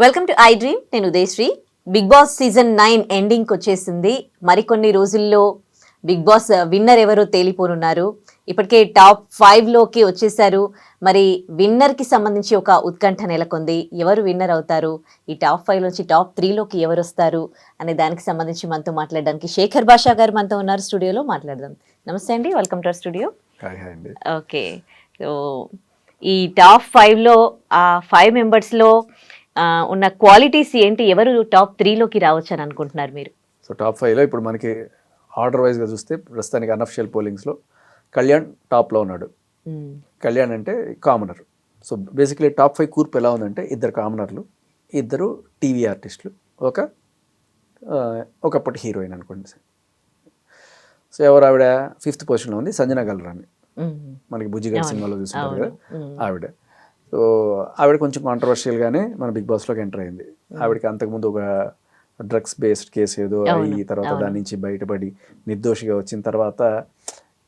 Welcome to I dream. నేను Udayasri. Big boss season 9 ఎండింగ్కి వచ్చేసింది. మరికొన్ని రోజుల్లో బిగ్ బాస్ విన్నర్ ఎవరో తేలిపోనున్నారు. ఇప్పటికే టాప్ 5లోకి వచ్చేసారు. మరి విన్నర్కి సంబంధించి ఒక ఉత్కంఠ నెలకొంది. ఎవరు విన్నర్ అవుతారు, ఈ టాప్ 5 నుంచి టాప్ 3లోకి ఎవరు వస్తారు అనే దానికి సంబంధించి మనతో మాట్లాడడానికి శేఖర్ భాషా గారు మనతో ఉన్నారు స్టూడియోలో. మాట్లాడదాం. నమస్తే అండి, welcome to our studio. Okay, so ఈ టాప్ 5లో ఆ 5 మెంబర్స్లో ఉన్న క్వాలిటీస్ ఏంటి, ఎవరు టాప్ 3లోకి రావచ్చు అని అనుకుంటున్నారు మీరు? సో టాప్ 5లో ఇప్పుడు మనకి ఆర్డర్ వైజ్గా చూస్తే ప్రస్తుతానికి అన్అఫిషియల్ పోలింగ్స్లో కళ్యాణ్ టాప్లో ఉన్నాడు. కళ్యాణ్ అంటే కామనర్. సో బేసిక్లీ టాప్ 5 కూర్పు ఎలా ఉందంటే ఇద్దరు కామనర్లు, ఇద్దరు టీవీ ఆర్టిస్టులు, ఒకప్పటి హీరోయిన్ అనుకోండి. సో ఎవరు ఆవిడ 5th పొజిషన్లో ఉంది, సంజన గల్రాని. మనకి బుజ్జిగారి సినిమాలో చూస్తుంటారు కదా ఆవిడ. సో ఆవిడ కొంచెం కాంట్రవర్షియల్గానే మన బిగ్ బాస్లోకి ఎంటర్ అయింది. ఆవిడకి అంతకుముందు ఒక డ్రగ్స్ బేస్డ్ కేసు ఏదో అయ్యి తర్వాత దాని నుంచి బయటపడి నిర్దోషిగా వచ్చిన తర్వాత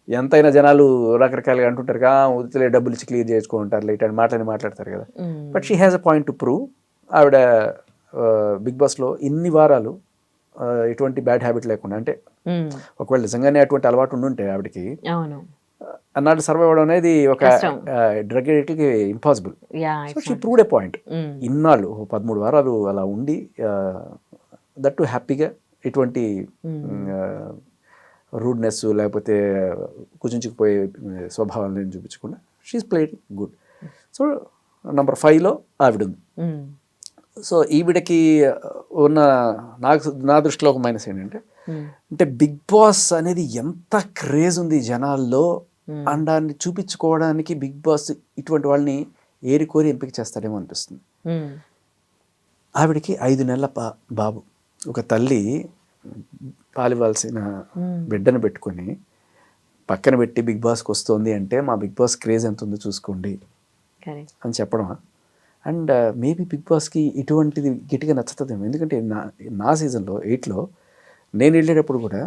ఎంతైనా జనాలు రకరకాలుగా అంటుంటారు, వదిలే డబ్బులు ఇచ్చి క్లియర్ చేసుకుంటారు, ఇట్లాంటి మాట్లాడతారు కదా. But she has a point to prove. ఆవిడ బిగ్ బాస్లో ఇన్ని వారాలు ఎటువంటి బ్యాడ్ హ్యాబిట్ లేకుండా, అంటే ఒకవేళ నిజంగానే అటువంటి అలవాటు ఉండుంటే ఆవిడకి అన్నాడు సర్వైవ్ అవడం అనేది ఒక డ్రగ్ అడిక్ట్కి impossible. So she proved a point. ఇన్నాళ్ళు 13 వారాలు అలా ఉండి దట్టు హ్యాపీగా ఎటువంటి రూడ్నెస్ లేకపోతే కుచించుకుపోయే స్వభావాలను చూపించకుండా she's played good. So number 5లో ఆవిడ ఉంది. సో ఈవిడకి ఉన్న నా దృష్టిలో ఒక మైనస్ ఏంటంటే, అంటే బిగ్ బాస్ అనేది ఎంత క్రేజ్ ఉంది జనాల్లో అండాన్ని చూపించుకోవడానికి బిగ్ బాస్ ఇటువంటి వాళ్ళని ఏరికోరి ఎంపిక చేస్తాడేమో అనిపిస్తుంది. ఆవిడకి 5 నెలల బాబు. ఒక తల్లి పాలివ్వాల్సిన బిడ్డను పెట్టుకొని పక్కన పెట్టి బిగ్ బాస్కి వస్తుంది అంటే మా బిగ్ బాస్ క్రేజ్ ఎంత ఉందో చూసుకోండి అని చెప్పడం. అండ్ మేబీ బిగ్ బాస్కి ఇటువంటిది గట్టిగా నచ్చుతుందేమో. ఎందుకంటే నా సీజన్లో 8లో నేను వెళ్ళేటప్పుడు కూడా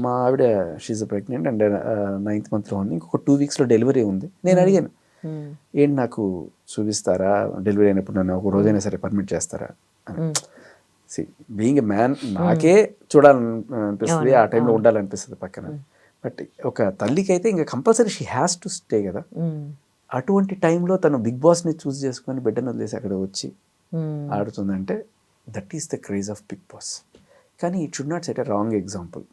మా ఆవిడ షీజ్ ప్రెగ్నెంట్ అండ్ 9th మంత్లో ఉంది, ఇంకొక 2 వీక్స్లో డెలివరీ ఉంది. నేను అడిగాను, ఏంటి నాకు చూపిస్తారా డెలివరీ అయినప్పుడు, నన్ను ఒక రోజైనా సరే పర్మిట్ చేస్తారా అని. బీయింగ్ ఎ మ్యాన్ నాకే చూడాలనిపిస్తుంది, ఆ టైంలో ఉండాలనిపిస్తుంది పక్కన. బట్ ఒక తల్లికి అయితే ఇంకా compulsory she has to stay కదా. అటువంటి టైంలో తను బిగ్ బాస్ని చూస్ చేసుకొని బిడ్డను వదిలేసి అక్కడ వచ్చి ఆడుతుందంటే that is the craze of Bigg Boss. కానీ it should not set a wrong example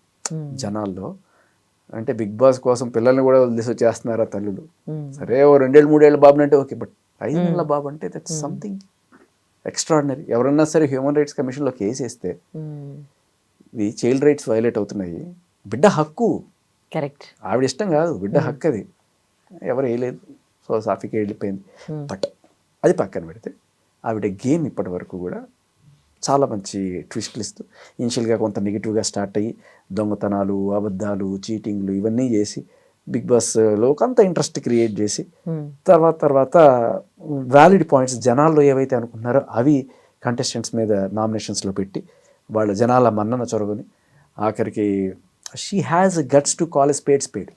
జనాల్లో. అంటే బిగ్ బాస్ కోసం పిల్లల్ని కూడా వదిలేసి వచ్చేస్తున్నారా తల్లులు. సరే ఓ 2-3 ఏళ్ళ బాబుని అంటే ఓకే, బట్ 5 నెలల బాబు అంటే దట్స్ సంథింగ్ ఎక్స్ట్రాడినరీ. ఎవరన్నా సరే హ్యూమన్ రైట్స్ కమిషన్లో కేసు వేస్తే ఇది చైల్డ్ రైట్స్ వైలేట్ అవుతున్నాయి. బిడ్డ హక్కు, కరెక్ట్, ఆవిడ ఇష్టం కాదు, బిడ్డ హక్కు. అది ఎవరు వేయలేదు, సో సాఫీకి వెళ్ళిపోయింది. బట్ అది పక్కన పెడితే ఆవిడ గేమ్ ఇప్పటి వరకు కూడా చాలా మంచి ట్విస్ట్లు ఇస్తూ, ఇనిషియల్గా కొంత నెగిటివ్గా స్టార్ట్ అయ్యి దొంగతనాలు, అబద్ధాలు, చీటింగ్లు ఇవన్నీ చేసి బిగ్ బాస్లో కొంత ఇంట్రెస్ట్ క్రియేట్ చేసి తర్వాత వ్యాలిడ్ పాయింట్స్ జనాల్లో ఏవైతే అనుకుంటున్నారో అవి కంటెస్టెంట్స్ మీద నామినేషన్స్లో పెట్టి వాళ్ళ జనాల మన్నన చొరవని ఆఖరికి she has guts to call a spade.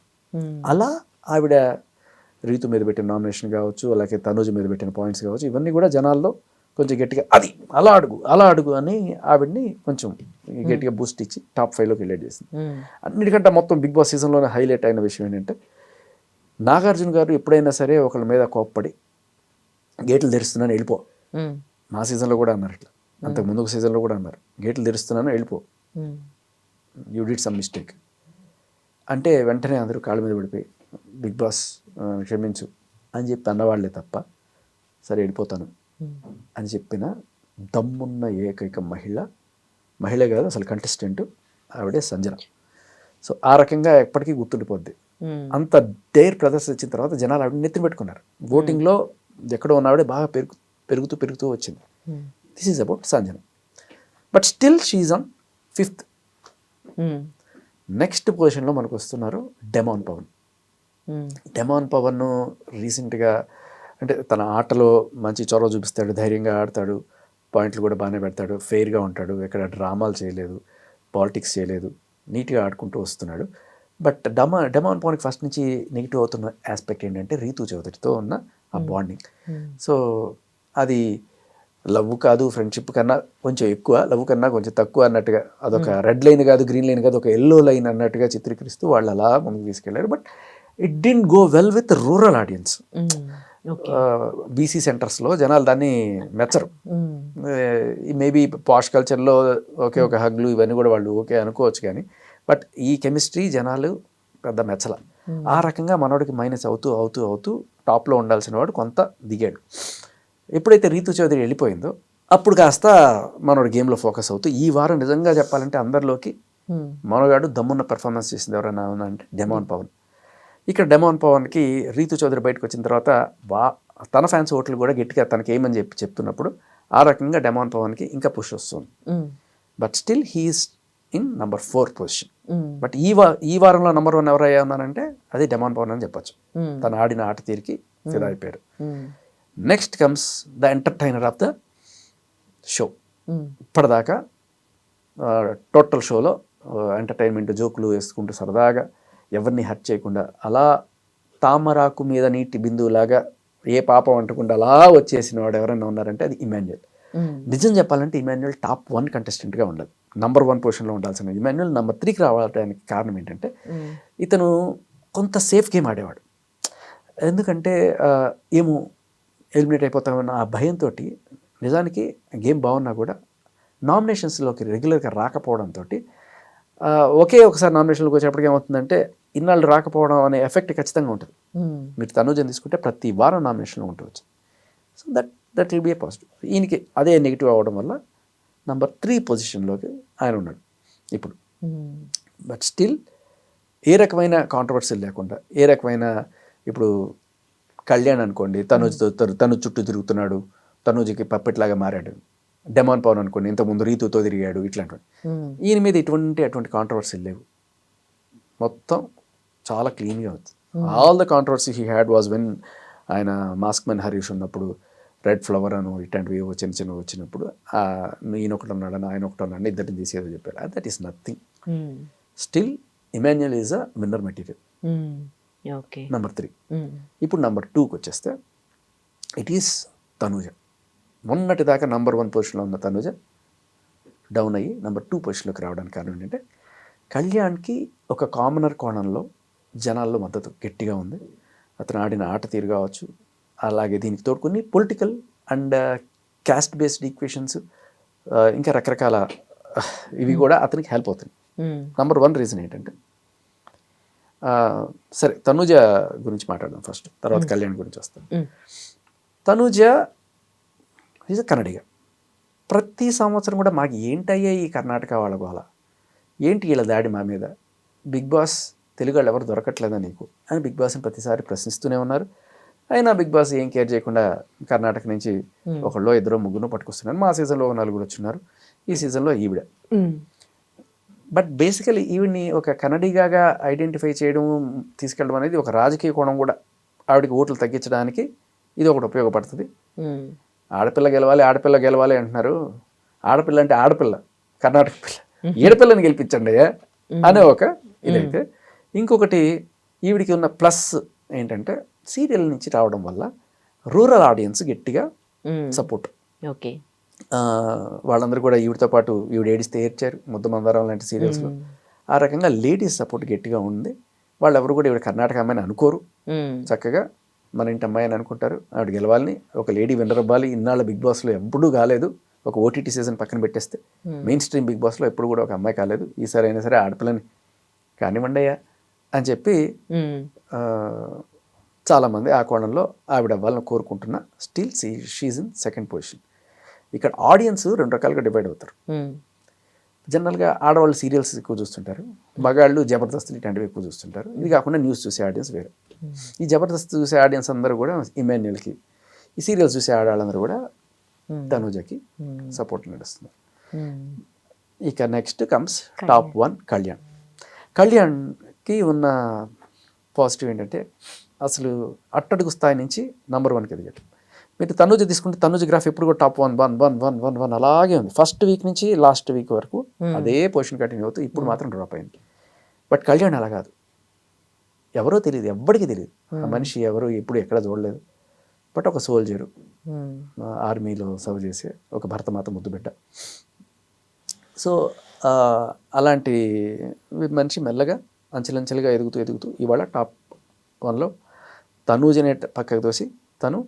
అలా ఆవిడ రీతు మీద పెట్టిన నామినేషన్ కావచ్చు, అలాగే తనూజు మీద పెట్టిన పాయింట్స్ కావచ్చు, ఇవన్నీ కూడా జనాల్లో కొంచెం గట్టిగా అది అలా అడుగు అని ఆవిడ్ని కొంచెం గట్టిగా బూస్ట్ ఇచ్చి టాప్ 5లోకి వెళ్ళేట్ చేసింది. అన్నిటికంటే మొత్తం బిగ్ బాస్ సీజన్లోనే హైలైట్ అయిన విషయం ఏంటంటే, నాగార్జున గారు ఎప్పుడైనా సరే ఒకళ్ళ మీద కోప్పడి గేట్లు తెరుస్తున్నాను వెళ్ళిపో, మా సీజన్లో కూడా అన్నారు ఇట్లా, అంతకు ముందు ఒక సీజన్లో కూడా అన్నారు గేట్లు తెరుస్తున్నాను వెళ్ళిపో, యూ డిడ్ సమ్ మిస్టేక్ అంటే వెంటనే అందరూ కాళ్ళ మీద పడిపోయి బిగ్ బాస్ క్షమించు అని చెప్పి అన్నవాళ్లే తప్ప సరే వెళ్ళిపోతాను అని చెప్పిన దమ్మున్న ఏకైక మహిళ కాదు అసలు కంటెస్టెంట్ ఆవిడే సంజన. సో ఆ రకంగా ఎప్పటికీ గుర్తుండిపోద్ది. అంత డేర్ ప్రదర్శించిన తర్వాత జనాలు ఆవిడ నెత్తిన పెట్టుకున్నారు. ఓటింగ్లో ఎక్కడో ఉన్న ఆవిడే బాగా పెరుగుతూ వచ్చింది. This is about Sanjana. But still she's on 5th. Next పొజిషన్లో మనకు వస్తున్నారు డెమాన్ పవన్. రీసెంట్గా అంటే తన ఆటలో మంచి చొరవ చూపిస్తాడు, ధైర్యంగా ఆడతాడు, పాయింట్లు కూడా బాగానే పెడతాడు, ఫెయిర్గా ఉంటాడు, ఎక్కడ డ్రామాలు చేయలేదు, పాలిటిక్స్ చేయలేదు, నీట్గా ఆడుకుంటూ వస్తున్నాడు. బట్ డెమాన్ పవన్కి ఫస్ట్ నుంచి నెగిటివ్ అవుతున్న ఆస్పెక్ట్ ఏంటంటే రీతు చౌదరితో ఉన్న ఆ బాండింగ్. సో అది లవ్ కాదు ఫ్రెండ్షిప్ కన్నా కొంచెం ఎక్కువ, లవ్ కన్నా కొంచెం తక్కువ అన్నట్టుగా, అదొక రెడ్ లైన్ కాదు గ్రీన్ లైన్ కాదు, ఒక ఎల్లో లైన్ అన్నట్టుగా చిత్రీకరిస్తూ వాళ్ళు అలా ముందుకు తీసుకెళ్లారు. But it didn't go well with rural audiences. BC సెంటర్స్లో జనాలు దాన్ని మెచ్చరు. మేబీ పాష్ కల్చర్లో ఓకే ఒక హగ్లు ఇవన్నీ కూడా వాళ్ళు ఓకే అనుకోవచ్చు, కానీ బట్ ఈ కెమిస్ట్రీ జనాలు పెద్ద మెచ్చల. ఆ రకంగా మనోడికి మైనస్ అవుతూ అవుతూ అవుతూ టాప్లో ఉండాల్సిన వాడు కొంత దిగాడు. ఎప్పుడైతే రీతు చౌదరి వెళ్ళిపోయిందో అప్పుడు కాస్త మనోడు గేమ్లో ఫోకస్ అవుతూ ఈ వారం నిజంగా చెప్పాలంటే అందరిలోకి మనోగాడు దమ్మున్న పెర్ఫార్మెన్స్ చేసింది ఎవరైనా అంటే డెమాన్ పవన్. ఇక్కడ డెమాన్ పవన్కి రీతు చౌదరి బయటకు వచ్చిన తర్వాత తన ఫ్యాన్స్ ఓట్లు కూడా గట్టిగా తనకి ఏమని చెప్తున్నప్పుడు ఆ రకంగా డెమాన్ పవన్కి ఇంకా పుష్ వస్తుంది. But still he's in number 4 position. But ఈ వారంలో నంబర్ 1 ఎవరయ్యా ఉన్నారంటే అది డెమాన్ పవన్ అని చెప్పచ్చు. తను ఆడిన ఆట తీరికి ఫిదా అయిపోయాడు. Next comes the entertainer of the show. ఇప్పటిదాకా టోటల్ షోలో ఎంటర్టైన్మెంట్ జోకులు వేసుకుంటూ సరదాగా ఎవరిని హర్ట్ చేయకుండా అలా తామరాకు మీద నీటి బిందువులాగా ఏ పాపం అంటకుండా అలా వచ్చేసిన వాడు ఎవరైనా ఉన్నారంటే అది ఇమాన్యుయల్. నిజం చెప్పాలంటే ఇమాన్యుయల్ టాప్ 1 కంటెస్టెంట్గా ఉండదు, నంబర్ 1 పొజిషన్లో ఉండాల్సిన ఇమాన్యుయల్ నంబర్ 3కి రావడానికి కారణం ఏంటంటే ఇతను కొంత సేఫ్ గేమ్ ఆడేవాడు. ఎందుకంటే ఏమో ఎలిమినేట్ అయిపోతామన్న ఆ భయంతో నిజానికి గేమ్ బాగున్నా కూడా నామినేషన్స్లోకి రెగ్యులర్గా రాకపోవడంతో ఒకే ఒకసారి నామినేషన్లోకి వచ్చేప్పటికి ఏమవుతుందంటే ఇన్నాళ్ళు రాకపోవడం అనే ఎఫెక్ట్ ఖచ్చితంగా ఉంటుంది. మీరు తనుజని తీసుకుంటే ప్రతి వారం నామినేషన్లో ఉంటుంది. So that will be A positive. ఈయనకి అదే నెగిటివ్ అవ్వడం వల్ల నంబర్ 3 పొజిషన్లోకి ఆయన ఉన్నాడు ఇప్పుడు. బట్ స్టిల్ ఏ రకమైన కాంట్రవర్సీ లేకుండా, ఏ రకమైన ఇప్పుడు కళ్యాణ్ అనుకోండి తనుజ్ చుట్టూ తిరుగుతున్నాడు, తనుజ్కి పప్పెట్లాగా మారాడు. డెమాన్ పవన్ అనుకోండి ఇంతకుముందు రీతుతో తిరిగాడు, ఇట్లాంటివి. ఈయన మీద అటువంటి కాంట్రవర్సీలు లేవు, మొత్తం చాలా క్లీన్గా అవుతుంది. All the controversy he had was when ఆయన మాస్క్ మెన్ హరీష్ ఉన్నప్పుడు రెడ్ ఫ్లవర్ అను ఇట్లాంటివి చిన్న చిన్నవి వచ్చినప్పుడు ఈయన ఒకటి ఉన్నాడని ఆయన ఒకటి ఉన్నాడని ఇద్దరిని తీసేదో చెప్పారు. That is nothing. Still Emmanuel is a winner material. Number 3. ఇప్పుడు నంబర్ 2కి వచ్చేస్తే ఇట్ ఈస్ తనుజ. మొన్నటి దాకా నంబర్ 1 పొజిషన్లో ఉన్న తనుజ డౌన్ అయ్యి నంబర్ 2 పొజిషన్లోకి రావడానికి కారణం ఏంటంటే కళ్యాణ్కి ఒక కామనర్ కోణంలో జనాల్లో మద్దతు గట్టిగా ఉంది. అతను ఆడిన ఆట తీరు కావచ్చు, అలాగే దీనికి తోడుకొని political and caste based equations ఇంకా రకరకాల ఇవి కూడా అతనికి హెల్ప్ అవుతుంది. నంబర్ 1 రీజన్ ఏంటంటే సరే తనుజ గురించి మాట్లాడదాం ఫస్ట్, తర్వాత కళ్యాణ్ గురించి వస్తాం. తనుజ ఈజ్ కన్నడిగా. ప్రతి సంవత్సరం కూడా మాకు ఏంటయ్యా ఈ కర్ణాటక వాళ్ళ గోల, ఏంటి వీళ్ళ దాడి మా మీద, బిగ్ బాస్ తెలుగు వాళ్ళు ఎవరు దొరకట్లేదా నీకు అని బిగ్ బాస్ని ప్రతిసారి ప్రశ్నిస్తూనే ఉన్నారు. అయినా బిగ్ బాస్ ఏం కేర్ చేయకుండా కర్ణాటక నుంచి ఒకళ్ళో ఇద్దరు ముగ్గురు పట్టుకొస్తున్నారు. మా సీజన్లో 4 వచ్చినారు, ఈ సీజన్లో ఈవిడ. బట్ బేసికలీ ఈవిడ్ని ఒక కన్నడిగాగా ఐడెంటిఫై చేయడం, తీసుకెళ్ళడం అనేది ఒక రాజకీయ కోణం కూడా. ఆవిడకి ఓట్లు తగ్గించడానికి ఇది ఒకటి ఉపయోగపడుతుంది. ఆడపిల్ల గెలవాలి అంటున్నారు. ఆడపిల్ల అంటే ఆడపిల్ల, కర్ణాటక పిల్ల, ఏడపిల్లని గెలిపించండి అనే ఒక ఇదైతే. ఇంకొకటి ఈవిడికి ఉన్న ప్లస్ ఏంటంటే సీరియల్ నుంచి రావడం వల్ల రూరల్ ఆడియన్స్ గట్టిగా సపోర్ట్. ఓకే, వాళ్ళందరూ కూడా ఈవిడితో పాటు ఈవిడ ఏడిస్తే ఏడ్చారు ముద్ద మందారం లాంటి సీరియల్స్లో. ఆ రకంగా లేడీస్ సపోర్ట్ గట్టిగా ఉంది. వాళ్ళు ఎవరు కూడా ఈవిడ కర్ణాటక అమ్మాయిని అనుకోరు, చక్కగా మన ఇంటి అమ్మాయి అని అనుకుంటారు. ఆవిడ గెలవాలని, ఒక లేడీ విన్నర్ అవ్వాలి. ఇన్నాళ్ళ బిగ్ బాస్లో ఎప్పుడూ కాలేదు, ఒక ఓటీటీ సీజన్ పక్కన పెట్టేస్తే మెయిన్ స్ట్రీమ్ బిగ్ బాస్లో ఎప్పుడు కూడా ఒక అమ్మాయి కాలేదు. ఈసారి అయినా సరే ఆడపిల్లని కానివ్వండి అయ్యా అని చెప్పి చాలామంది ఆ కోణంలో ఆవిడ అవ్వాలని కోరుకుంటున్నా. Still she's in 2nd position. ఇక్కడ ఆడియన్స్ 2 రకాలుగా డివైడ్ అవుతారు. జనరల్గా ఆడవాళ్ళు సీరియల్స్ ఎక్కువ చూస్తుంటారు, మగాళ్ళు జబర్దస్తులు ఇట్లాంటివి ఎక్కువ చూస్తుంటారు. ఇది కాకుండా న్యూస్ చూసే ఆడియన్స్ వేరే. ఈ జబర్దస్త్ చూసే ఆడియన్స్ అందరూ కూడా ఇమాన్యుయల్కి, ఈ సీరియల్స్ చూసే ఆడవాళ్ళందరూ కూడా తనుజకి సపోర్ట్ నడుస్తున్నారు. ఇక నెక్స్ట్ కమ్స్ టాప్ 1 కళ్యాణ్. కళ్యాణ్కి ఉన్న పాజిటివ్ ఏంటంటే అసలు అట్టడుగు స్థాయి నుంచి నంబర్ 1కి ఎదిగాడు. మీరు తనుజ తీసుకుంటే తనుజ గ్రాఫ్ ఎప్పుడు కూడా టాప్ 1 అలాగే ఉంది. ఫస్ట్ వీక్ నుంచి లాస్ట్ వీక్ వరకు అదే పొజిషన్ కంటిన్యూ అవుతూ ఇప్పుడు మాత్రం డ్రాప్ అయింది. బట్ కళ్యాణ్ అలా కాదు, ఎవరో తెలియదు, ఎవ్వడికి తెలియదు ఆ మనిషి ఎవరు, ఎప్పుడు ఎక్కడ చూడలేదు. బట్ ఒక సోల్జరు, ఆర్మీలో సర్వ్ చేసే ఒక భరతమాత ముద్దు బిడ్డ. సో అలాంటి మనిషి మెల్లగా అంచెలంచెలుగా ఎదుగుతూ ఇవాళ టాప్ 1లో తనూజనే పక్కకు తోసి తను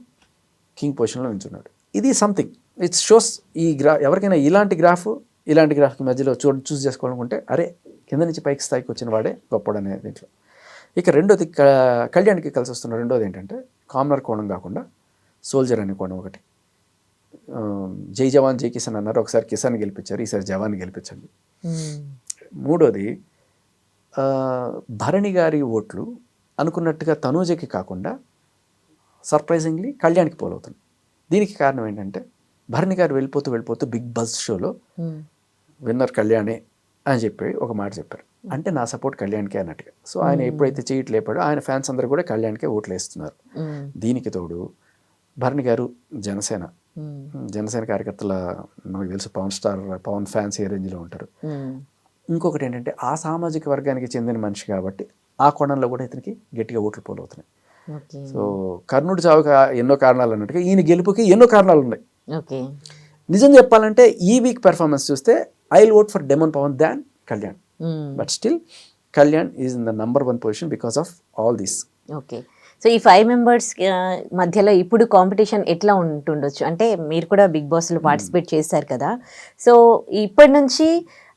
కింగ్ పొజిషన్లో నిల్చున్నాడు. ఇది సంథింగ్ ఇట్స్ షోస్ ఈ ఎవరికైనా ఇలాంటి గ్రాఫ్కి మధ్యలో చూస్ చేసుకోవాలనుకుంటే అరే కింద నుంచి పైకి స్థాయికి వచ్చిన వాడే గొప్పడు అనే దీంట్లో. ఇక రెండోది కళ్యాణ్కి కలిసి వస్తున్న రెండోది ఏంటంటే కామనర్ కోణం కాకుండా సోల్జర్ అనే కోణం ఒకటి. జై జవాన్ జై కిసాన్ అన్నారు, ఒకసారి కిసాన్ గెలిపించారు, ఈసారి జవాన్ గెలిపించండి. మూడోది భరణి గారి ఓట్లు అనుకున్నట్టుగా తనూజకి కాకుండా సర్ప్రైజింగ్లీ కళ్యాణ్కి పోలవుతుంది. దీనికి కారణం ఏంటంటే భరణి గారు వెళ్ళిపోతూ బిగ్ బజ్ షోలో విన్నర్ కళ్యాణే అని చెప్పి ఒక మాట చెప్పారు. అంటే నా సపోర్ట్ కళ్యాణ్కే అన్నట్టుగా. సో ఆయన ఎప్పుడైతే చేయట్లు లేపాడో ఆయన ఫ్యాన్స్ అందరూ కూడా కళ్యాణ్కే ఓట్లు వేస్తున్నారు. దీనికి తోడు భరణి గారు జనసేన కార్యకర్తల మనకు తెలుసు పవన్ ఫ్యాన్స్ ఏ రేంజ్లో ఉంటారు. ఇంకొకటి ఏంటంటే ఆ సామాజిక వర్గానికి చెందిన మనిషి కాబట్టి ఆ కోణంలో కూడా ఇతనికి గట్టిగా ఓట్లు పోలవుతున్నాయి. సో కర్ణుడి చావుకి ఎన్నో కారణాలు అన్నట్టుగా ఈయన గెలుపుకి ఎన్నో కారణాలు ఉన్నాయి. నిజం చెప్పాలంటే ఈ వీక్ పెర్ఫార్మెన్స్ చూస్తే I will vote for Demon Pavan than Kalyan. But still Kalyan is in the number 1 position because of all these. Okay. So ఈ 5 మెంబర్స్ మధ్యలో ఇప్పుడు కాంపిటీషన్ ఎట్లా ఉంటుండొచ్చు? అంటే మీరు కూడా బిగ్ బాస్లో పార్టిసిపేట్ చేశారు కదా, సో ఇప్పటి నుంచి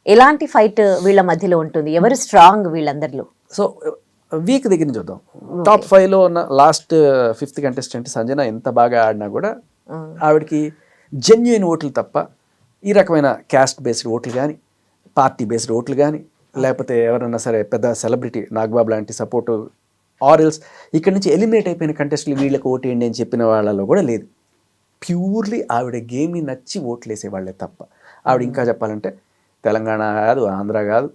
ఎలాంటి ఫైట్ వీళ్ళ మధ్యలో ఉంటుంది? ఎవరు స్ట్రాంగ్ వీళ్ళందరిలో? సో వీక్ దగ్గర నుంచి చూద్దాం. టాప్ 5లో ఉన్న లాస్ట్ 5th కంటెస్టెంట్ సంజన ఎంత బాగా ఆడినా కూడా ఆవిడకి జెన్యున్ ఓట్లు తప్ప ఈ రకమైన క్యాస్ట్ బేస్డ్ ఓట్లు కానీ పార్టీ బేస్డ్ ఓట్లు కానీ లేకపోతే ఎవరైనా సరే పెద్ద సెలబ్రిటీ నాగబాబు లాంటి సపోర్టు ఆర్ఎల్స్ ఇక్కడ నుంచి ఎలిమినేట్ అయిపోయిన కంటెస్టులు వీళ్ళకి ఓటు వేయండి అని చెప్పిన వాళ్ళలో కూడా లేదు. ప్యూర్లీ ఆవిడ గేమ్ని నచ్చి ఓట్లు వేసేవాళ్ళే తప్ప ఆవిడ ఇంకా చెప్పాలంటే తెలంగాణ కాదు, ఆంధ్ర కాదు,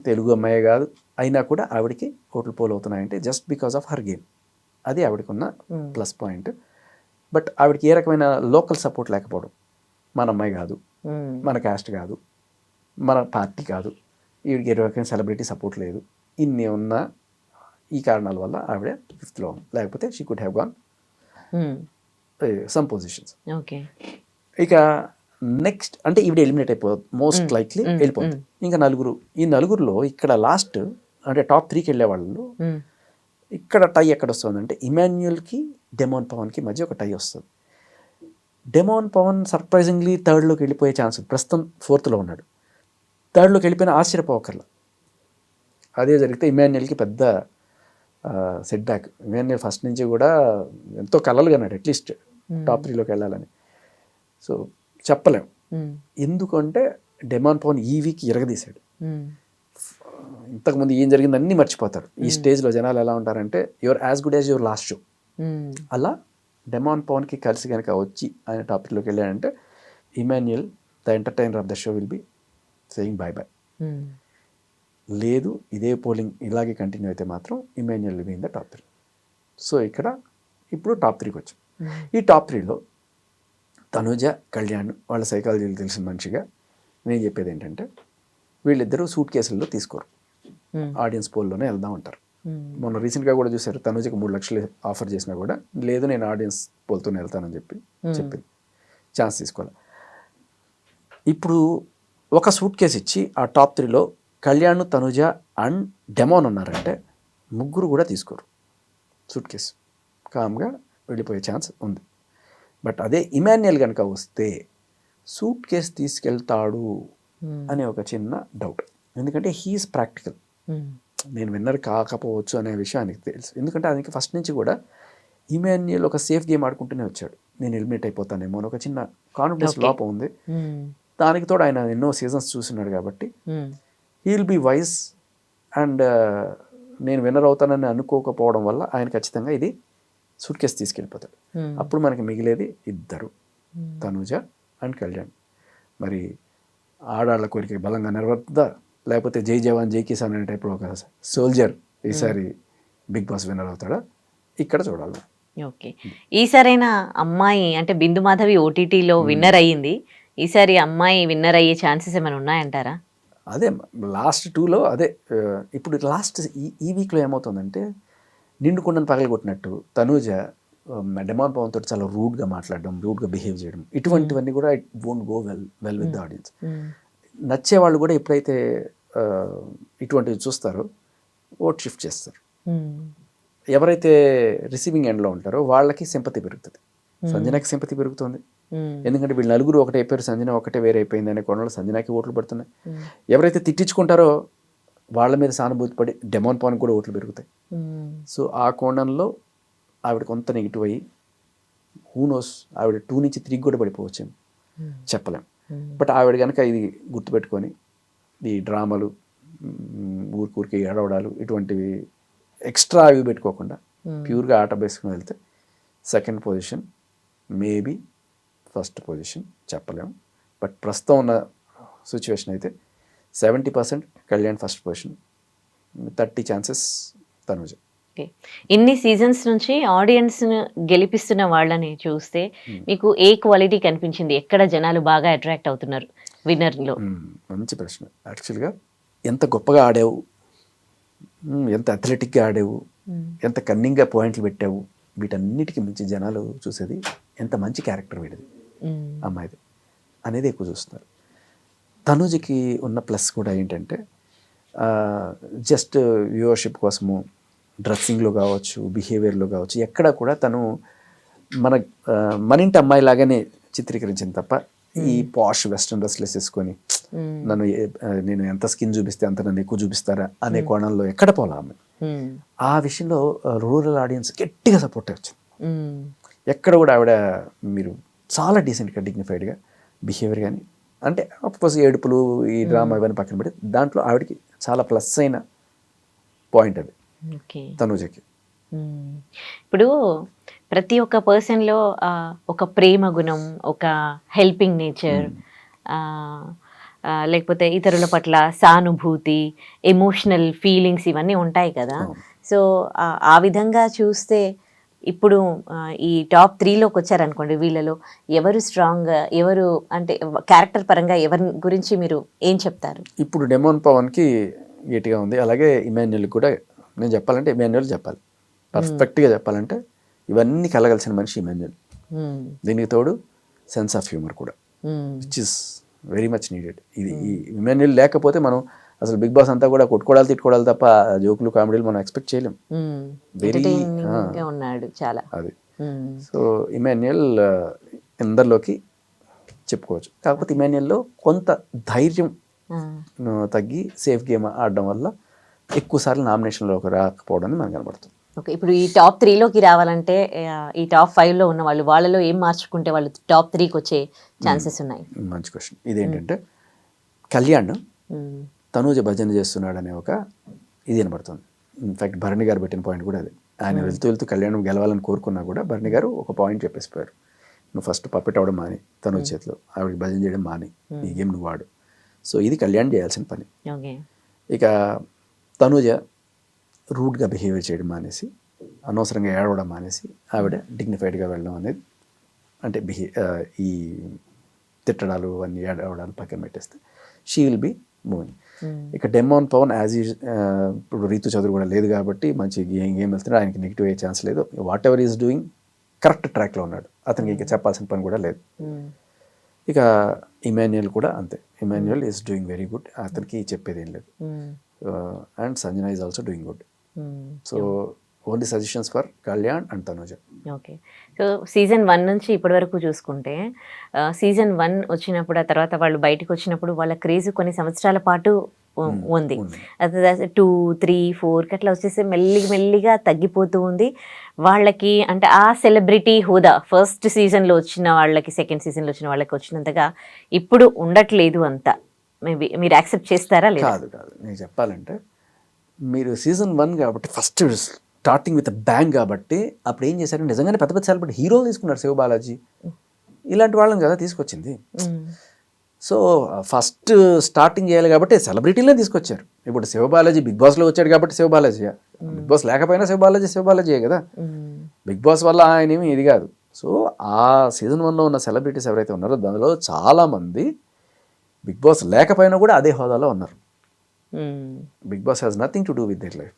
తెలుగు అమ్మాయి కాదు, అయినా కూడా ఆవిడకి ఓట్లు పోలవుతున్నాయంటే just because of her game. అది ఆవిడకి ఉన్న ప్లస్ పాయింట్. బట్ ఆవిడకి ఏ రకమైన లోకల్ సపోర్ట్ లేకపోవడం, మన అమ్మాయి కాదు, మన క్యాస్ట్ కాదు, మన పార్టీ కాదు, ఈవిడికి ఏ రకమైన సెలబ్రిటీ సపోర్ట్ లేదు, ఇన్ని ఉన్న ఈ కారణాల వల్ల ఆవిడ 5th ఉంది. లేకపోతే she could have gone some positions. ఇక నెక్స్ట్ అంటే ఈవిడ ఎలిమినేట్ అయిపోతుంది, మోస్ట్ లైక్లీ వెళ్ళిపోతుంది. ఇంకా ఈ నలుగురులో ఇక్కడ లాస్ట్ అంటే టాప్ 3కి వెళ్ళే వాళ్ళు ఇక్కడ టై ఎక్కడ వస్తుందంటే ఇమాన్యుయల్కి డెమాన్ పవన్కి మధ్య ఒక టై వస్తుంది. డెమాన్ పవన్ సర్ప్రైజింగ్లీ 3ర్డ్లోకి వెళ్ళిపోయే ఛాన్స్, ప్రస్తుతం 4థ్లో ఉన్నాడు. 3ర్డ్లోకి వెళ్ళిపోయిన ఆశ్చర్యపోకర్ల. అదే జరిగితే ఇమాన్యుయల్కి పెద్ద సెట్ బ్యాక్. ఇమాన్యుయల్ ఫస్ట్ నుంచి కూడా ఎంతో కలలుగా అన్నాడు అట్లీస్ట్ టాప్ 3లోకి వెళ్ళాలని. సో చెప్పలేం ఎందుకంటే డెమాన్ పవన్ ఈ వీక్ ఇరగదీశాడు. ఇంతకుముందు ఏం జరిగింది అన్నీ మర్చిపోతారు. ఈ స్టేజ్లో జనాలు ఎలా ఉంటారంటే you're as good as your last show. అలా డెమాన్ పవన్కి కలిసి కనుక వచ్చి ఆయన టాప్ 3లోకి వెళ్ళాడంటే Emmanuel the entertainer of the show will be saying bye bye. లేదు ఇదే పోలింగ్ ఇలాగే కంటిన్యూ అయితే మాత్రం Emmanuel will be in the top 3. So ఇక్కడ ఇప్పుడు టాప్ 3కి వచ్చాం. ఈ టాప్ 3లో తనూజ, కళ్యాణ్ వాళ్ళ సైకాలజీలు తెలిసిన మనిషిగా నేను చెప్పేది ఏంటంటే వీళ్ళిద్దరూ సూట్ కేసుల్లో తీసుకోరు, ఆడియన్స్ పోల్లోనే వెళ్దాం అంటారు. మొన్న రీసెంట్గా కూడా చూశారు, తనూజకి 3 లక్షలు ఆఫర్ చేసినా కూడా లేదు నేను ఆడియన్స్ పోల్తోనే వెళ్తానని చెప్పింది, ఛాన్స్ తీసుకోవాలి. ఇప్పుడు ఒక సూట్ కేసు ఇచ్చి ఆ టాప్ 3లో కళ్యాణ్, తనూజ అండ్ డెమాన్ ఉన్నారంటే ముగ్గురు కూడా తీసుకోరు సూట్ కేసు, కామ్గా వెళ్ళిపోయే ఛాన్స్ ఉంది. బట్ అదే ఇమాన్యుయల్ కనుక వస్తే సూట్ కేసు తీసుకెళ్తాడు అనే ఒక చిన్న డౌట్. ఎందుకంటే హీఈస్ ప్రాక్టికల్. నేను విన్నర్ కాకపోవచ్చు అనే విషయం ఆయనకి తెలుసు. ఎందుకంటే ఆయనకి ఫస్ట్ నుంచి కూడా ఇమాన్యుయల్ ఒక సేఫ్ గేమ్ ఆడుకుంటూనే వచ్చాడు. నేను ఎలిమినేట్ అయిపోతానేమో అని ఒక చిన్న కాన్ఫిడెన్స్ లోపం ఉంది. దానికి తోడు ఆయన ఎన్నో సీజన్స్ చూస్తున్నాడు కాబట్టి he will be wise and నేను విన్నర్ అవుతానని అనుకోకపోవడం వల్ల ఆయన ఖచ్చితంగా ఇది సూట్ కేసు తీసుకెళ్ళిపోతాడు. అప్పుడు మనకి మిగిలేది ఇద్దరు, తనూజ అండ్ కళ్యాణ్. మరి ఆడాళ్ళ కోరిక బలంగా నెరవేరుతుందా లేకపోతే జై జవాన్ జై కిసాన్ అనే టైప్లో ఒక సోల్జర్ ఈసారి బిగ్ బాస్ విన్నర్ అవుతాడా ఇక్కడ చూడాలి. ఓకే, ఈసారైనా అమ్మాయి అంటే బిందు మాధవి ఓటీటీలో విన్నర్ అయ్యింది, ఈసారి అమ్మాయి విన్నర్ అయ్యే ఛాన్సెస్ ఏమైనా ఉన్నాయంటారా? అదే లాస్ట్ 2లో అదే ఇప్పుడు లాస్ట్ ఈ వీక్లో ఏమవుతుందంటే నిండుకుండను పగలగొట్టినట్టు తనూజ డెమాన్ పవన్ తోటి చాలా రూడ్గా మాట్లాడడం, రూడ్గా బిహేవ్ చేయడం, ఇటువంటివన్నీ కూడా it won't go well with the audience. నచ్చే వాళ్ళు కూడా ఎప్పుడైతే ఇటువంటివి చూస్తారో ఓట్ షిఫ్ట్ చేస్తారు. ఎవరైతే రిసీవింగ్ ఎండ్లో ఉంటారో వాళ్ళకి సింపతి పెరుగుతుంది. సంజనాకి సింపతి పెరుగుతుంది, ఎందుకంటే వీళ్ళు నలుగురు ఒకటే అయిపోయారు, సంజన ఒకటే వేరే అయిపోయింది అనే కోణంలో సంజనాకి ఓట్లు పడుతున్నాయి. ఎవరైతే తిట్టించుకుంటారో వాళ్ళ మీద సానుభూతి పడి డెమాన్ పవన్ కూడా ఓట్లు పెరుగుతాయి. సో ఆ కోణంలో ఆవిడ కొంత నెగిటివ్ అయ్యి హూనోస్ ఆవిడ 2 నుంచి 3 కూడా పడిపోవచ్చేమో, చెప్పలేం. బట్ ఆవిడ కనుక ఇది గుర్తుపెట్టుకొని ఈ డ్రామాలు, ఊరికి ఏడవడాలు, ఇటువంటివి ఎక్స్ట్రా అవి పెట్టుకోకుండా ప్యూర్గా ఆట బేసుకుని వెళ్తే second position, maybe first position చెప్పలేము. బట్ ప్రస్తుతం ఉన్న సిచ్యువేషన్ అయితే 70% Kalyan first position, 30 chances Tanuja. ఇన్ని సీజన్స్ నుంచి ఆడియన్స్ గెలిపిస్తున్న వాళ్ళని చూస్తే మీకు ఏ క్వాలిటీ కనిపించింది? ఎక్కడ జనాలు బాగా అట్రాక్ట్ అవుతున్నారు విన్నర్లో? మంచి ప్రశ్న. యాక్చువల్గా ఎంత గొప్పగా ఆడావు, ఎంత అథ్లెటిక్గా ఆడావు, ఎంత కన్నింగ్గా పాయింట్లు పెట్టావు, వీటన్నిటికీ మించి జనాలు చూసేది ఎంత మంచి క్యారెక్టర్ వీడిది, అమ్మాయిది అనేది ఎక్కువ చూస్తున్నారు. తనుజకి ఉన్న ప్లస్ కూడా ఏంటంటే జస్ట్ వ్యూవర్షిప్ కోసము డ్రెస్సింగ్లో కావచ్చు, బిహేవియర్లో కావచ్చు, ఎక్కడ కూడా తను మన ఇంటి అమ్మాయి లాగానే చిత్రీకరించింది తప్ప ఈ పాష్ వెస్ట్రన్ డ్రెస్లు వేసేసుకొని నేను ఎంత స్కిన్ చూపిస్తే అంత నన్ను ఎక్కువ చూపిస్తారా అనే కోణంలో ఎక్కడ పోలా ఆమె. ఆ విషయంలో రూరల్ ఆడియన్స్ గట్టిగా సపోర్ట్ వచ్చింది. ఎక్కడ కూడా ఆవిడ మీరు చాలా డీసెంట్గా డిగ్నిఫైడ్గా బిహేవియర్ కానీ, అంటే అఫ్కోర్స్ ఏడుపులు ఈ డ్రామా ఇవన్నీ పక్కన పెట్టి దాంట్లో ఆవిడకి చాలా ప్లస్ అయిన పాయింట్ అది తనుజకి. ఇప్పుడు ప్రతి ఒక్క పర్సన్లో ఒక ప్రేమ గుణం, ఒక హెల్పింగ్ నేచర్, లేకపోతే ఇతరుల పట్ల సానుభూతి, ఎమోషనల్ ఫీలింగ్స్ ఇవన్నీ ఉంటాయి కదా. సో ఆ విధంగా చూస్తే ఇప్పుడు ఈ టాప్ 3లోకి వచ్చారనుకోండి, వీళ్ళలో ఎవరు స్ట్రాంగ్, ఎవరు అంటే క్యారెక్టర్ పరంగా ఎవరి గురించి మీరు ఏం చెప్తారు? ఇప్పుడు డెమాన్ పవన్కి గట్టిగా ఉంది, అలాగే ఇమాన్యుల్ కూడా. నేను చెప్పాలంటే ఇమాన్యుల్ చెప్పాలి, పర్ఫెక్ట్గా చెప్పాలంటే ఇవన్నీ కలగలిసిన మనిషి ఇమాన్యుల్. దీనికి తోడు సెన్స్ ఆఫ్ హ్యూమర్ కూడా, which is very much needed. ఇది ఈ ఇమాన్యుల్ లేకపోతే మనం అసలు బిగ్ బాస్ అంతా కూడా కొట్టుకోవడాలు తిట్టుకోవడాలు తప్ప జోకులు కామెడీలు మనం ఎక్స్పెక్ట్ చేయలేం. వెరీ ఉన్నాడు చాలా అది. సో ఇమాన్యుల్ అందరిలోకి చెప్పుకోవచ్చు. కాకపోతే ఇమాన్యుల్లో కొంత ధైర్యం తగ్గి సేఫ్ గేమ్ ఆడడం వల్ల ఎక్కువ సార్లు నామినేషన్లోకి రాకపోవడం మనకు కనబడుతుంది. ఓకే, ఇప్పుడు ఈ టాప్ 3లోకి రావాలంటే ఈ టాప్ 5లో ఉన్న వాళ్ళలో ఏం మార్చుకుంటే వాళ్ళు టాప్ 3కి వచ్చే ఛాన్సెస్ ఉన్నాయి? మంచి క్వశ్చన్. ఇదేంటంటే కళ్యాణ్ తనూజ భజన చేస్తున్నాడు అనే ఒక ఇది వినబడుతుంది. ఇన్ఫాక్ట్ భరణి గారు పెట్టిన పాయింట్ కూడా అదే. ఆయన వెళ్తూ కళ్యాణం గెలవాలని కోరుకున్నా కూడా భరణి గారు ఒక పాయింట్ చెప్పేసిపోయారు, నువ్వు ఫస్ట్ పప్పెట్ అవ్వడం మాని, తనూజ చేతిలో ఆవిడకి భజన చేయడం మాని, ఈ గేమ్ నువ్వు వాడు. సో ఇది కళ్యాణ్ చేయాల్సిన పని. ఇక తనూజ రూడ్గా బిహేవియర్ చేయడం మానేసి, అనవసరంగా ఏడవడం మానేసి ఆవిడ డిగ్నిఫైడ్గా వెళ్ళడం అనేది, అంటే ఈ తిట్టడాలు అన్నీ ఏడవడాలు పక్కన పెట్టేస్తే షీ విల్ బి మూవింగ్. ఇక డెమాన్ పవన్ ఇప్పుడు రీతు చదువు కూడా లేదు కాబట్టి మంచి గేమ్ వెళ్తున్నాడు, ఆయనకి నెగిటివ్ అయ్యే ఛాన్స్ లేదు. What ever is doing correct ట్రాక్లో ఉన్నాడు, అతనికి ఇంకా చెప్పాల్సిన పని కూడా లేదు. ఇక ఇమాన్యుయల్ కూడా అంతే, Emmanuel is doing very good, అతనికి చెప్పేది ఏం లేదు. And Sanjana is also doing good. So only suggestions for Kalyan and Tanuja. Okay, so season 1 నుంచి ఇప్పటి వరకు చూసుకుంటే సీజన్ 1 వచ్చినప్పుడు, ఆ తర్వాత వాళ్ళు బయటకు వచ్చినప్పుడు వాళ్ళ క్రేజ్ కొన్ని సంవత్సరాల పాటు ఉంది. 2, 3, 4 అట్లా వచ్చేసి మెల్లిగా తగ్గిపోతూ ఉంది వాళ్ళకి. అంటే ఆ సెలబ్రిటీ హోదా ఫస్ట్ సీజన్లో వచ్చిన వాళ్ళకి, సెకండ్ సీజన్లో వచ్చిన వాళ్ళకి వచ్చినంతగా ఇప్పుడు ఉండట్లేదు అంతా. మేబీ మీరు యాక్సెప్ట్ చేస్తారా? లేదు, కాదు. నేను చెప్పాలంటే మీరు సీజన్ 1 కాబట్టి ఫస్ట్ స్టార్టింగ్ విత్ బ్యాంగ్ కాబట్టి అప్పుడు ఏం చేశారు, నిజంగానే పెద్ద సెలబ్రిటీ హీరోలు తీసుకున్నారు. శివ బాలాజీ ఇలాంటి వాళ్ళని కదా తీసుకొచ్చింది. సో ఫస్ట్ స్టార్టింగ్ చేయాలి కాబట్టి సెలబ్రిటీలనే తీసుకొచ్చారు. ఇప్పుడు శివ బాలాజీ బిగ్ బాస్లో వచ్చాడు కాబట్టి శివ బాలాజీ, బిగ్ బాస్ లేకపోయినా శివ బాలాజీయే కదా. బిగ్ బాస్ వల్ల ఆయన ఏమి ఇది కాదు. సో ఆ సీజన్ 1లో ఉన్న సెలబ్రిటీస్ ఎవరైతే ఉన్నారో దానిలో చాలామంది బిగ్ బాస్ లేకపోయినా కూడా అదే హోదాలో ఉన్నారు. Big Boss has nothing to do with their life.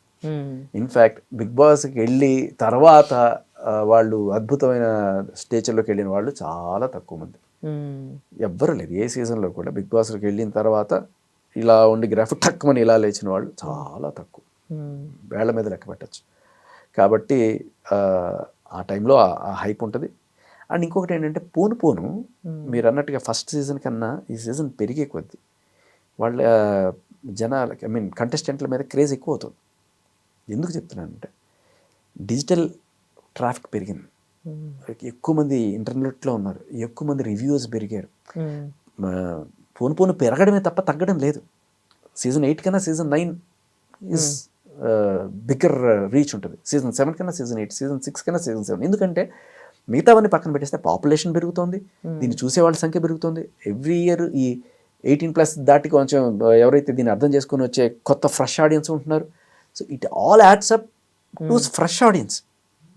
In fact Big బాస్కి వెళ్ళి తర్వాత వాళ్ళు అద్భుతమైన స్టేజ్లోకి వెళ్ళిన వాళ్ళు చాలా తక్కువ మంది, ఎవ్వరు లేరు. ఏ సీజన్లో కూడా బిగ్ బాస్లోకి వెళ్ళిన తర్వాత ఇలా ఉండి గ్రాఫిక్ తక్కువని ఇలా లేచిన వాళ్ళు చాలా తక్కువ, వేళ్ల మీద లెక్క పెట్టచ్చు. కాబట్టి ఆ టైంలో ఆ హైప్ ఉంటుంది. అండ్ ఇంకొకటి ఏంటంటే పోను మీరు అన్నట్టుగా ఫస్ట్ సీజన్ కన్నా ఈ సీజన్ పెరిగే కొద్దీ వాళ్ళ జనాలకి కంటెస్టెంట్ల మీద క్రేజ్ ఎక్కువ అవుతుంది. ఎందుకు చెప్తున్నానంటే డిజిటల్ ట్రాఫిక్ పెరిగింది, ఎక్కువ మంది ఇంటర్నెట్లో ఉన్నారు, ఎక్కువ మంది రివ్యూస్ పెరిగారు. పోను పెరగడమే తప్ప తగ్గడం లేదు. సీజన్ 8 కన్నా సీజన్ 9 ఈజ్ బిగ్గర్ రీచ్ ఉంటుంది. సీజన్ 7 కన్నా సీజన్ 8, సీజన్ 6 కన్నా సీజన్ 7. ఎందుకంటే మిగతావన్నీ పక్కన పెట్టేస్తే పాపులేషన్ పెరుగుతోంది, దీన్ని చూసేవాళ్ళ సంఖ్య పెరుగుతుంది. ఎవ్రీ ఇయర్ ఈ 18+ దాటి కొంచెం ఎవరైతే దీన్ని అర్థం చేసుకొని వచ్చే కొత్త ఫ్రెష్ ఆడియన్స్ ఉంటున్నారు. So it all adds up to fresh audience.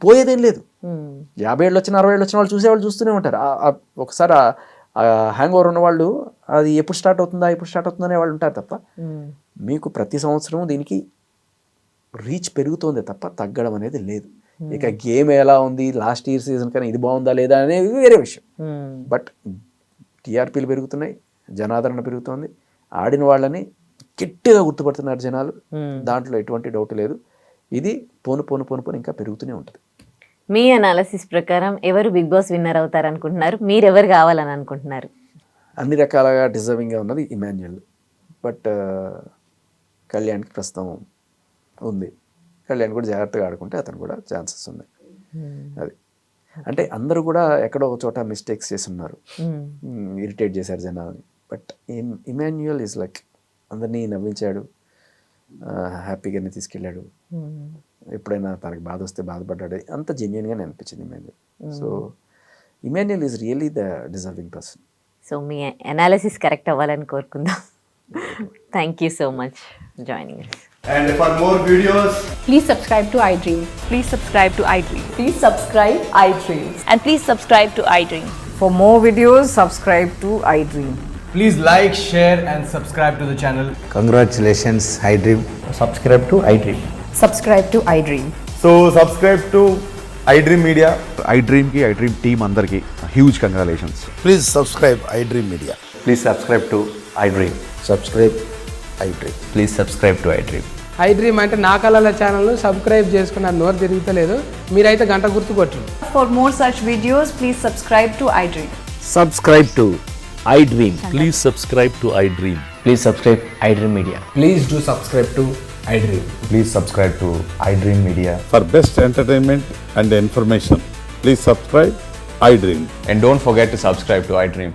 పోయేదేం లేదు. 50 ఏళ్ళు వచ్చిన 60 ఏళ్ళు వచ్చిన వాళ్ళు చూసేవాళ్ళు చూస్తూనే ఉంటారు. ఒకసారి హ్యాంగ్ ఓవర్ ఉన్న వాళ్ళు అది ఎప్పుడు స్టార్ట్ అవుతుందా అనే వాళ్ళు ఉంటారు తప్ప మీకు ప్రతి సంవత్సరం దీనికి రీచ్ పెరుగుతోంది తప్ప తగ్గడం అనేది లేదు. ఇక గేమ్ ఎలా ఉంది, లాస్ట్ ఇయర్ సీజన్ కన్నా ఇది బాగుందా లేదా అనేది వేరే విషయం. బట్ టీఆర్పీలు పెరుగుతున్నాయి, జనాదరణ పెరుగుతోంది, ఆడిన వాళ్ళని గట్టిగా గుర్తుపడుతున్నారు జనాలు, దాంట్లో ఎటువంటి డౌట్ లేదు. ఇది పోను ఇంకా పెరుగుతూనే ఉంటుంది. మీ అనాలిసిస్ ప్రకారం ఎవరు బిగ్ బాస్ విన్నర్ అవుతారు అనుకుంటున్నారు? మీరు ఎవరు కావాలని అనుకుంటున్నారు? అన్ని రకాలుగా డిజర్వింగ్గా ఉన్నది ఇమాన్యుయల్. బట్ కళ్యాణ్కి ప్రస్తుతం ఉంది. కళ్యాణ్ కూడా జాగ్రత్తగా ఆడుకుంటే అతను కూడా ఛాన్సెస్ ఉన్నాయి. అది అంటే అందరూ కూడా ఎక్కడో ఒక చోట మిస్టేక్స్ చేసి ఉన్నారు, ఇరిటేట్ చేశారు జనాలని. బట్ ఇమాన్యుయల్ ఈజ్ లైక్ అందరినీ నవ్వించాడు, హ్యాపీగానే తీసుకెళ్ళాడు. ఎప్పుడైనా తనకి బాధ వస్తే బాధపడ్డాడు, అంత జెన్యున్గానే అనిపించింది Emmanuel. So Emmanuel is really the deserving person. So me analysis correct అవ్వాలని కోరుకుందాం. Thank you so much joining us. And for more videos, Please subscribe to iDream. Please subscribe to iDream. Please subscribe iDream. And please subscribe to iDream. For more videos, subscribe to iDream. please like, share and subscribe to the channel. Congratulations, iDream. Subscribe to iDream. Subscribe to iDream. So subscribe to iDream Media. iDream ki iDream team andarki huge congratulations. Please subscribe iDream Media. Please subscribe to iDream. Subscribe iDream. Please subscribe to iDream. iDream అంటే నా కళల channel subscribe చేసుకున్న నోరు తిరుగుతలేదు, మీరైతే గంట గుర్తు కొట్టండి. For more such videos, please subscribe to iDream. Subscribe to iDream. Please subscribe to iDream. Please subscribe iDream Media. Please do subscribe to iDream. Please subscribe to iDream Media. For best entertainment and information, please subscribe iDream. And don't forget to subscribe to iDream.